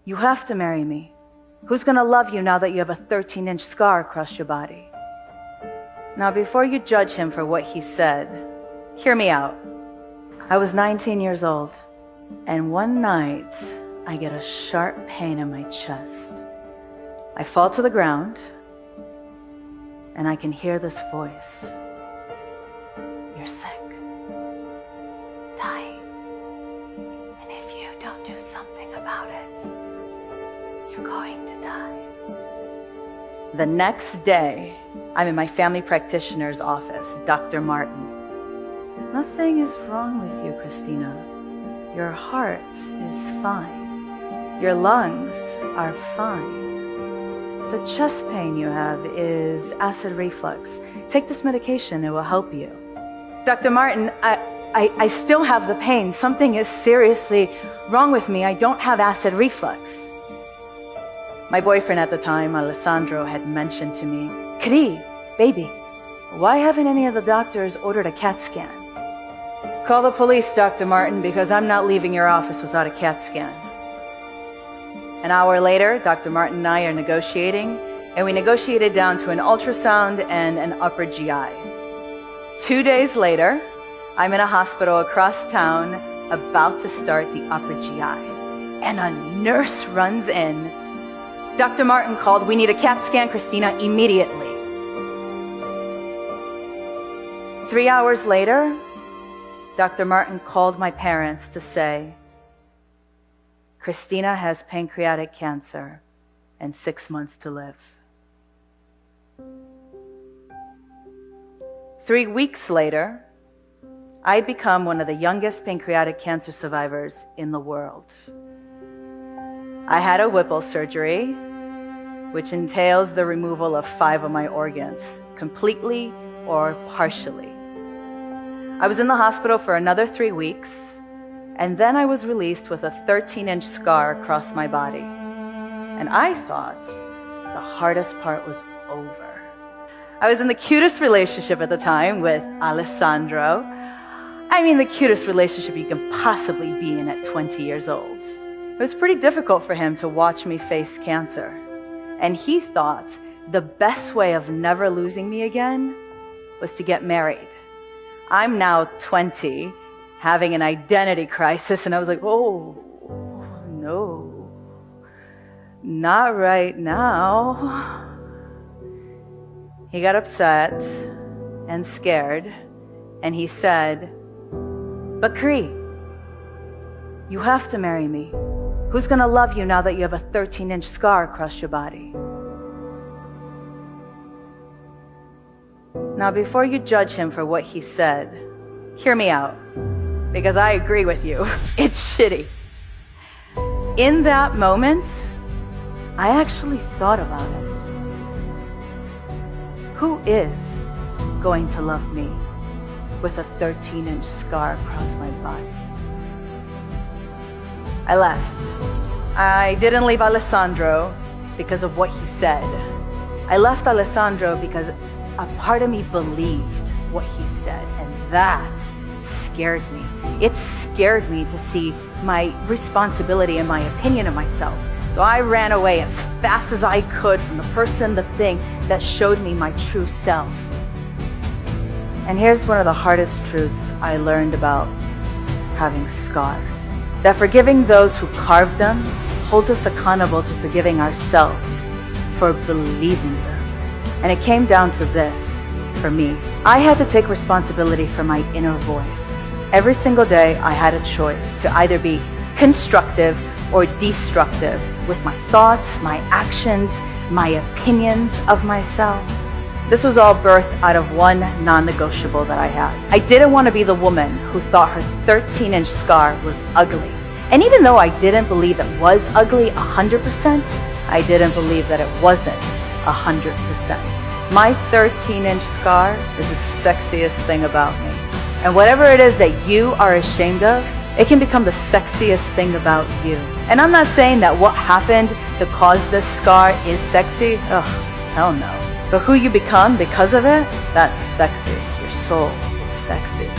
You have to marry me. Who's gonna love you now that you have a 13-inch scar across your body? Now, before you judge him for what he said, hear me out. I was 19 years old, and one night, I get a sharp pain in my chest. I fall to the ground, and I can hear this voice. You're sick. Dying. And if you don't do something about it, you're going to die. The next day, I'm in my family practitioner's office, Dr. Martin. Nothing is wrong with you, Christina. Your heart is fine. Your lungs are fine. The chest pain you have is acid reflux. Take this medication, it will help you. Dr. Martin, I still have the pain. Something is seriously wrong with me. I don't have acid reflux. My boyfriend at the time, Alessandro, had mentioned to me, Kri, baby, why haven't any of the doctors ordered a CAT scan? Call the police, Dr. Martin, because I'm not leaving your office without a CAT scan. An hour later, Dr. Martin and I are negotiating, and we negotiated down to an ultrasound and an upper GI. 2 days later, I'm in a hospital across town about to start the upper GI, and a nurse runs in. Dr. Martin called, we need a CAT scan, Christina, immediately. 3 hours later, Dr. Martin called my parents to say, Christina has pancreatic cancer and 6 months to live. 3 weeks later, I become one of the youngest pancreatic cancer survivors in the world. I had a Whipple surgery, which entails the removal of 5 of my organs, completely or partially. I was in the hospital for another 3 weeks, and then I was released with a 13-inch scar across my body. And I thought the hardest part was over. I was in the cutest relationship at the time with Alessandro. I mean, the cutest relationship you can possibly be in at 20 years old. It was pretty difficult for him to watch me face cancer. And he thought the best way of never losing me again was to get married. I'm now 20, having an identity crisis, and I was like, oh, no, not right now. He got upset and scared, and he said, but Kri, you have to marry me. Who's gonna love you now that you have a 13-inch scar across your body? Now, before you judge him for what he said, hear me out, because I agree with you. It's shitty. In that moment, I actually thought about it. Who is going to love me with a 13-inch scar across my body? I left. I didn't leave Alessandro because of what he said. I left Alessandro because a part of me believed what he said, and that scared me. It scared me to see my responsibility and my opinion of myself. So I ran away as fast as I could from the person, the thing that showed me my true self. And here's one of the hardest truths I learned about having scars. That forgiving those who carved them holds us accountable to forgiving ourselves for believing them. And it came down to this for me. I had to take responsibility for my inner voice. Every single day I had a choice to either be constructive or destructive with my thoughts, my actions, my opinions of myself. This was all birthed out of one non-negotiable that I had. I didn't want to be the woman who thought her 13-inch scar was ugly. And even though I didn't believe it was ugly 100%, I didn't believe that it wasn't 100%. My 13-inch scar is the sexiest thing about me. And whatever it is that you are ashamed of, it can become the sexiest thing about you. And I'm not saying that what happened to cause this scar is sexy. Ugh, hell no. But who you become because of it, that's sexy. Your soul is sexy.